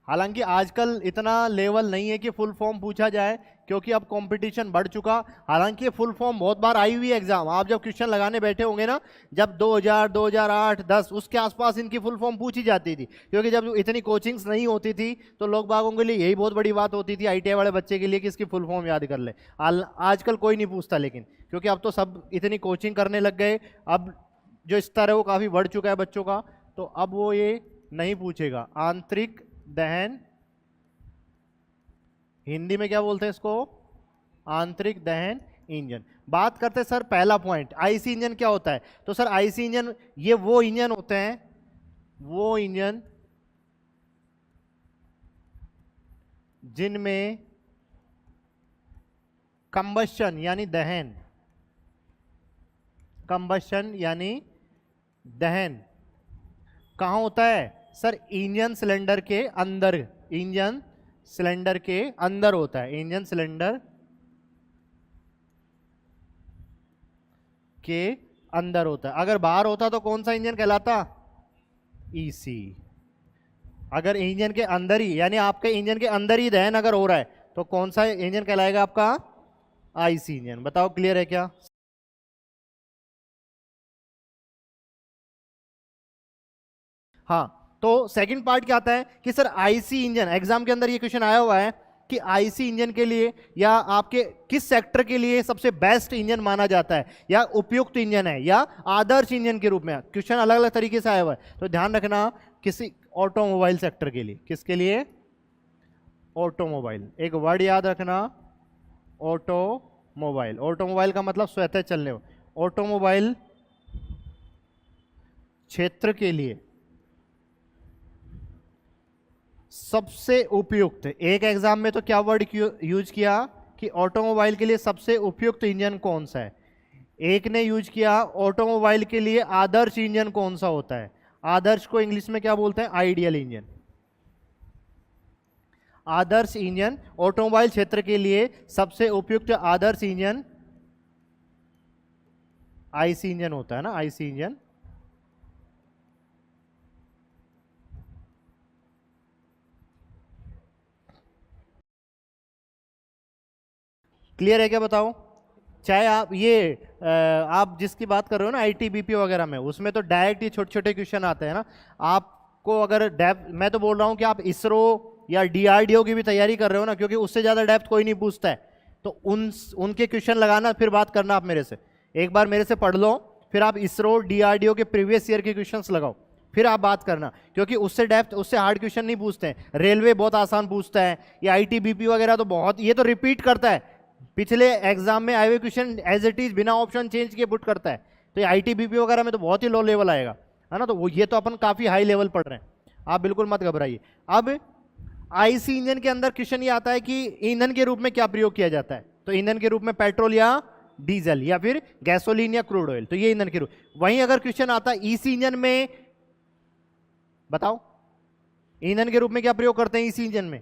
हालांकि आजकल इतना लेवल नहीं है कि फुल फॉर्म पूछा जाए, क्योंकि अब कंपटीशन बढ़ चुका। हालांकि फुल फॉर्म बहुत बार आई हुई है एग्जाम, आप जब क्वेश्चन लगाने बैठे होंगे ना, जब 2000 2008 10 उसके आसपास इनकी फुल फॉर्म पूछी जाती थी, क्योंकि जब इतनी कोचिंग्स नहीं होती थी तो लोग बागों के लिए यही बहुत बड़ी बात होती थी आईटीआई वाले बच्चे के लिए कि इसकी फुल फॉर्म याद कर ले। आजकल कोई नहीं पूछता, लेकिन क्योंकि अब तो सब इतनी कोचिंग करने लग गए, अब जो स्तर है वो काफी बढ़ चुका है बच्चों का, तो अब वो ये नहीं पूछेगा। आंतरिक दहन, हिंदी में क्या बोलते हैं इसको? आंतरिक दहन इंजन। बात करते सर पहला पॉइंट, आईसी इंजन क्या होता है? तो सर आईसी इंजन ये वो इंजन होते हैं, वो इंजन जिनमें कंबशन यानी दहन, कंबशन यानी दहन कहां होता है सर? इंजन सिलेंडर के अंदर, इंजन सिलेंडर के अंदर होता है, इंजन सिलेंडर के अंदर होता है। अगर बाहर होता तो कौन सा इंजन कहलाता? ईसी। अगर इंजन के अंदर ही, यानी आपके इंजन के अंदर ही दहन अगर हो रहा है तो कौन सा इंजन कहलाएगा आपका? IC engine. बताओ क्लियर है क्या? हाँ, तो सेकंड पार्ट क्या आता है कि सर आईसी इंजन, एग्जाम के अंदर ये क्वेश्चन आया हुआ है कि आईसी इंजन के लिए या आपके किस सेक्टर के लिए सबसे बेस्ट इंजन माना जाता है, या उपयुक्त इंजन है, या आदर्श इंजन के रूप में। क्वेश्चन अलग अलग तरीके से आया हुआ है, तो ध्यान रखना किसी ऑटोमोबाइल सेक्टर के लिए। किसके लिए? ऑटोमोबाइल। एक वर्ड याद रखना, ऑटोमोबाइल। ऑटोमोबाइल का मतलब स्वतः चलने वाला। ऑटोमोबाइल क्षेत्र के लिए सबसे उपयुक्त, एक एग्जाम में तो क्या वर्ड यूज किया कि ऑटोमोबाइल के लिए सबसे उपयुक्त इंजन कौन सा है, एक ने यूज किया ऑटोमोबाइल के लिए आदर्श इंजन कौन सा होता है। आदर्श को इंग्लिश में क्या बोलते हैं? Ideal engine. आदर्श इंजन, ऑटोमोबाइल क्षेत्र के लिए सबसे उपयुक्त आदर्श इंजन आईसी इंजन होता है ना, आईसी इंजन। क्लियर है क्या? बताओ। चाहे आप ये आप जिसकी बात कर रहे हो ना आईटीबीपी वगैरह में, उसमें तो डायरेक्ट ही छोटे छोटे क्वेश्चन आते हैं ना। आपको अगर डेप्थ, मैं तो बोल रहा हूं कि आप इसरो या डीआरडीओ की भी तैयारी कर रहे हो ना, क्योंकि उससे ज्यादा डेप्थ कोई नहीं पूछता है, तो उनके क्वेश्चन लगाना, फिर बात करना आप मेरे से। एक बार मेरे से पढ़ लो, फिर आप इसरो डीआरडीओ के प्रीवियस ईयर के क्वेश्चंस लगाओ, फिर आप बात करना, क्योंकि उससे डेप्थ, उससे हार्ड क्वेश्चन नहीं पूछते हैं। रेलवे बहुत आसान पूछता है, ये आईटीबीपी वगैरह तो बहुत, ये तो रिपीट करता है, पिछले एग्जाम में आए हुए क्वेश्चन एज इट इज बिना ऑप्शन चेंज किए पुट करता है। तो ये आईटीबीपी वगैरह में तो बहुत ही लो लेवल आएगा, है ना। तो वो ये तो अपन काफी हाई लेवल पढ़ रहे हैं, आप बिल्कुल मत घबराइए। अब आईसी इंजन के अंदर क्वेश्चन ये आता है कि ईंधन के रूप में क्या प्रयोग किया जाता है। तो ईंधन के रूप में पेट्रोल या डीजल, या फिर गैसोलीन या क्रूड ऑयल, तो ये ईंधन के रूप। वहीं अगर क्वेश्चन आता है ईसी इंजन में, बताओ ईंधन के रूप में क्या प्रयोग करते हैं ईसी इंजन में?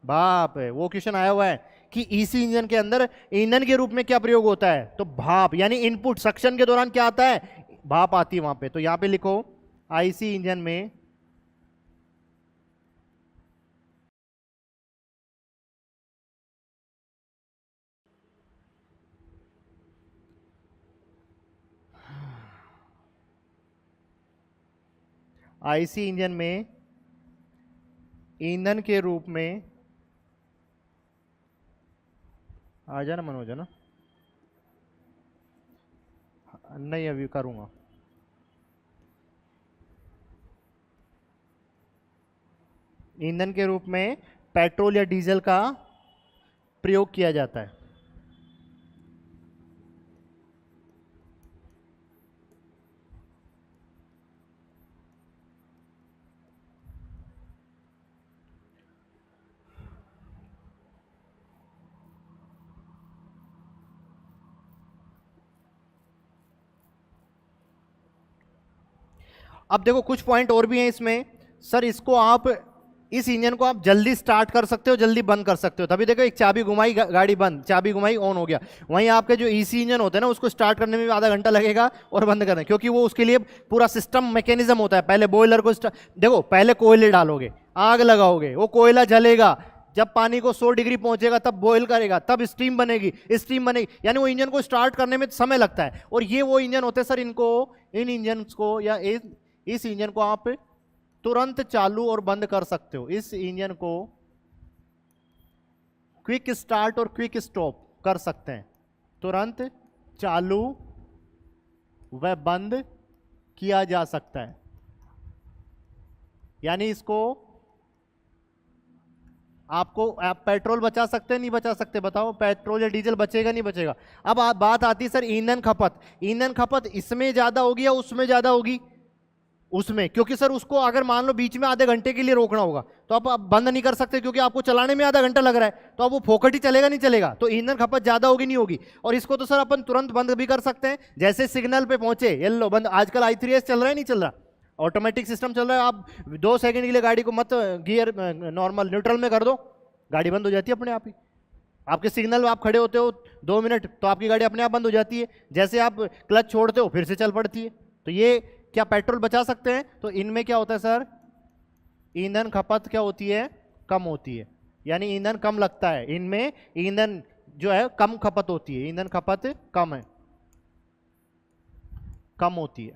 भाप है। वो क्वेश्चन आया हुआ है कि ईसी इंजन के अंदर ईंधन के रूप में क्या प्रयोग होता है, तो भाप, यानी इनपुट सक्शन के दौरान क्या आता है? भाप आती है वहां पे। तो यहां पे लिखो आईसी इंजन में आईसी इंजन में ईंधन के रूप में, आ जाना मनोज, है ना? नहीं अभी करूंगा। ईंधन के रूप में पेट्रोल या डीजल का प्रयोग किया जाता है। अब देखो कुछ पॉइंट और भी हैं इसमें, सर इसको आप, इस इंजन को आप जल्दी स्टार्ट कर सकते हो, जल्दी बंद कर सकते हो। तभी देखो एक चाबी घुमाई गाड़ी बंद, चाबी घुमाई ऑन हो गया। वहीं आपके जो ईसी इंजन होते हैं ना, उसको स्टार्ट करने में भी आधा घंटा लगेगा और बंद करने, क्योंकि वो उसके लिए पूरा सिस्टम मैकेनिज्म होता है। पहले बॉयलर को देखो, पहले कोयले डालोगे, आग लगाओगे, वो कोयला जलेगा, जब पानी को 100 डिग्री पहुंचेगा तब बॉयल करेगा, तब स्टीम बनेगी, स्टीम बनेगी, यानी वो इंजन को स्टार्ट करने में समय लगता है। और ये वो इंजन होते हैं सर, इनको, इन इंजन को या इस इंजन को आप तुरंत चालू और बंद कर सकते हो। इस इंजन को क्विक स्टार्ट और क्विक स्टॉप कर सकते हैं, तुरंत चालू व बंद किया जा सकता है। यानी इसको आपको, आप पेट्रोल बचा सकते हैं नहीं बचा सकते, बताओ, पेट्रोल या डीजल बचेगा नहीं बचेगा। अब बात आती है सर ईंधन खपत। ईंधन खपत इसमें ज्यादा होगी या उसमें ज्यादा होगी? उसमें, क्योंकि सर उसको अगर मान लो बीच में आधे घंटे के लिए रोकना होगा तो आप बंद नहीं कर सकते, क्योंकि आपको चलाने में आधा घंटा लग रहा है, तो अब वो फोकट ही चलेगा नहीं चलेगा, तो ईंधन खपत ज्यादा होगी नहीं होगी। और इसको तो सर अपन तुरंत बंद भी कर सकते हैं, जैसे सिग्नल पे पहुंचे येलो बंद। आजकल i3s चल रहा है नहीं चल रहा, ऑटोमेटिक सिस्टम चल रहा है, आप 2 सेकंड के लिए गाड़ी को मत गियर नॉर्मल न्यूट्रल में कर दो, गाड़ी बंद हो जाती है अपने आप ही। आपके सिग्नल में आप खड़े होते हो 2 मिनट तो आपकी गाड़ी अपने आप बंद हो जाती है, जैसे आप क्लच छोड़ते हो फिर से चल पड़ती है। तो ये क्या पेट्रोल बचा सकते हैं? तो इनमें क्या होता है सर, ईंधन खपत क्या होती है? कम होती है, यानी ईंधन कम लगता है इनमें, ईंधन जो है कम खपत होती है, ईंधन खपत कम है, कम होती है,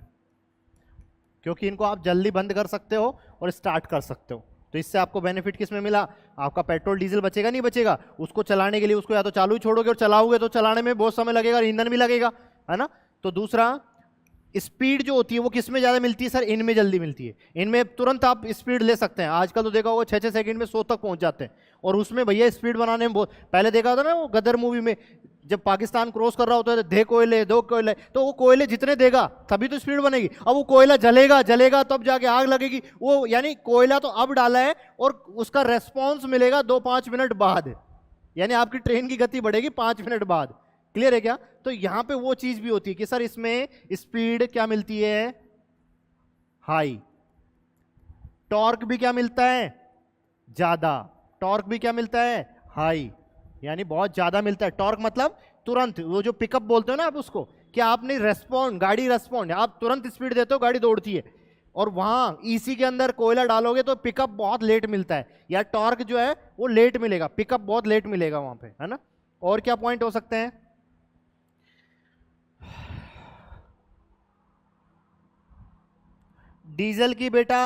क्योंकि इनको आप जल्दी बंद कर सकते हो और स्टार्ट कर सकते हो। तो इससे आपको बेनिफिट किस में मिला? आपका पेट्रोल डीजल बचेगा नहीं बचेगा, उसको चलाने के लिए उसको या तो चालू ही छोड़ोगे और चलाओगे तो चलाने में बहुत समय लगेगा और ईंधन भी लगेगा, है ना। तो दूसरा, स्पीड जो होती है वो किस में ज्यादा मिलती है सर? इनमें जल्दी मिलती है, इनमें तुरंत आप स्पीड ले सकते हैं। आजकल तो देखा होगा 6-6 सेकंड में 100 तक पहुंच जाते हैं, और उसमें भैया स्पीड बनाने में बहुत, पहले देखा था ना वो गदर मूवी में, जब पाकिस्तान क्रॉस कर रहा होता है, दे कोयले दो कोयले, तो वो कोयले जितने देगा तभी तो स्पीड बनेगी। अब वो कोयला जलेगा जलेगा तब जाके आग लगेगी वो, यानी कोयला तो अब डाला है और उसका रेस्पॉन्स मिलेगा 2-5 मिनट बाद, यानी आपकी ट्रेन की गति बढ़ेगी 5 मिनट बाद। क्लियर है क्या? तो यहां पे वो चीज भी होती है कि सर इसमें स्पीड क्या मिलती है? हाई। टॉर्क भी क्या मिलता है? ज्यादा। टॉर्क भी क्या मिलता है? हाई, यानी बहुत ज्यादा मिलता है। टॉर्क मतलब तुरंत, वो जो पिकअप बोलते हो ना आप उसको, कि आपने रेस्पॉन्ड, गाड़ी रेस्पॉन्ड, आप तुरंत स्पीड देते हो गाड़ी दौड़ती है। और वहां ईसी के अंदर कोयला डालोगे तो पिकअप बहुत लेट मिलता है, या टॉर्क जो है वो लेट मिलेगा, पिकअप बहुत लेट मिलेगा वहां पे, है ना। और क्या पॉइंट हो सकते हैं? डीजल की बेटा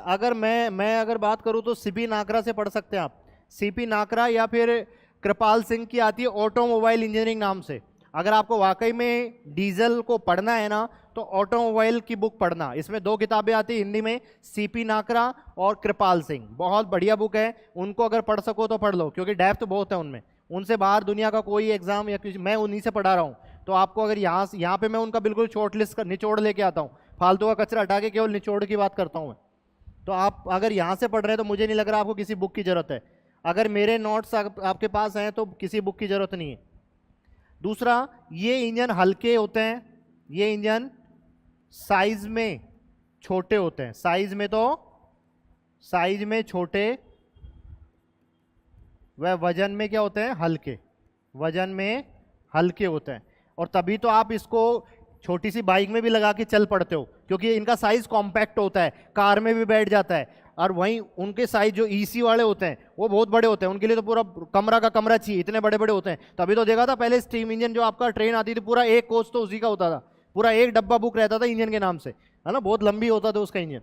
अगर मैं अगर बात करूं तो सीपी नाकरा से पढ़ सकते हैं आप, सीपी नाकरा या फिर कृपाल सिंह की आती है ऑटोमोबाइल इंजीनियरिंग नाम से। अगर आपको वाकई में डीजल को पढ़ना है ना तो ऑटोमोबाइल की बुक पढ़ना, इसमें 2 किताबें आती है हिंदी में, सीपी नाकरा और कृपाल सिंह, बहुत बढ़िया बुक है, उनको अगर पढ़ सको तो पढ़ लो, क्योंकि डेप्थ बहुत है उनमें। उनसे बाहर दुनिया का कोई एग्जाम या कुछ, मैं उन्हीं से पढ़ा रहा हूँ, तो आपको अगर यहाँ पे मैं उनका बिल्कुल शॉर्ट लिस्ट कर निचोड़ लेके आता हूँ, फालतू का कचरा हटा के केवल निचोड़ की बात करता हूँ मैं। तो आप अगर यहाँ से पढ़ रहे हैं तो मुझे नहीं लग रहा आपको किसी बुक की जरूरत है। अगर मेरे नोट्स आपके पास हैं तो किसी बुक की जरूरत नहीं है। दूसरा, ये इंजन हल्के होते हैं, ये इंजन साइज में छोटे होते हैं, साइज में छोटे, वह वजन में क्या होते हैं? हल्के, वजन में हल्के होते हैं। और तभी तो आप इसको छोटी सी बाइक में भी लगा के चल पड़ते हो, क्योंकि इनका साइज कॉम्पैक्ट होता है, कार में भी बैठ जाता है। और वहीं उनके साइज जो ईसी वाले होते हैं वो बहुत बड़े होते हैं, उनके लिए तो पूरा कमरा का कमरा चाहिए, इतने बड़े बड़े होते हैं। तभी तो देखा था पहले स्टीम इंजन जो आपका ट्रेन आती थी, पूरा एक कोच तो उसी का होता था, पूरा एक डब्बा बुक रहता था इंजन के नाम से, है ना, बहुत लंबी होता था उसका इंजन।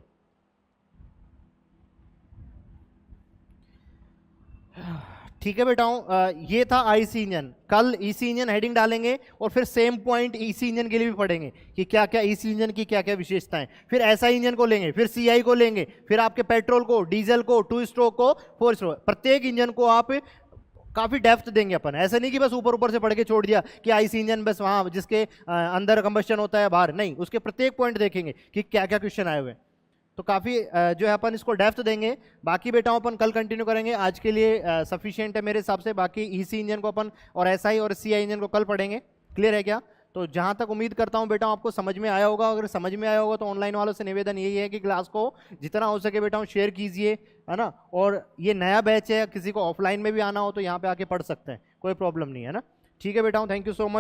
ठीक है बेटाओं, ये था आईसी इंजन। कल ईसी इंजन हेडिंग डालेंगे और फिर सेम पॉइंट ईसी इंजन के लिए भी पढ़ेंगे कि क्या क्या ईसी इंजन की क्या क्या विशेषताएं। फिर एसआई इंजन को लेंगे, फिर सीआई को लेंगे, फिर आपके पेट्रोल को, डीजल को, 2 स्ट्रोक को, 4 स्ट्रोक, प्रत्येक इंजन को आप काफी डेप्थ देंगे अपन। ऐसा नहीं कि बस ऊपर ऊपर से पढ़ के छोड़ दिया कि आईसी इंजन बस वहां जिसके अंदर कंबस्शन होता है बाहर, नहीं, उसके प्रत्येक पॉइंट देखेंगे कि क्या क्या क्वेश्चन आए हुए हैं। तो काफ़ी जो है अपन इसको डेप्थ देंगे। बाकी बेटाओं अपन कल कंटिन्यू करेंगे, आज के लिए सफिशिएंट है मेरे हिसाब से। बाकी ईसी इंजन को अपन और एसआई और सीआई इंजन को कल पढ़ेंगे। क्लियर है क्या? तो जहां तक उम्मीद करता हूं बेटा आपको समझ में आया होगा। अगर समझ में आया होगा तो ऑनलाइन वालों से निवेदन यही है कि क्लास को जितना हो सके बेटा शेयर कीजिए, है ना। और ये नया बैच है, किसी को ऑफलाइन में भी आना हो तो यहाँ पे आके पढ़ सकते हैं, कोई प्रॉब्लम नहीं है ना। ठीक है बेटा, थैंक यू सो मच।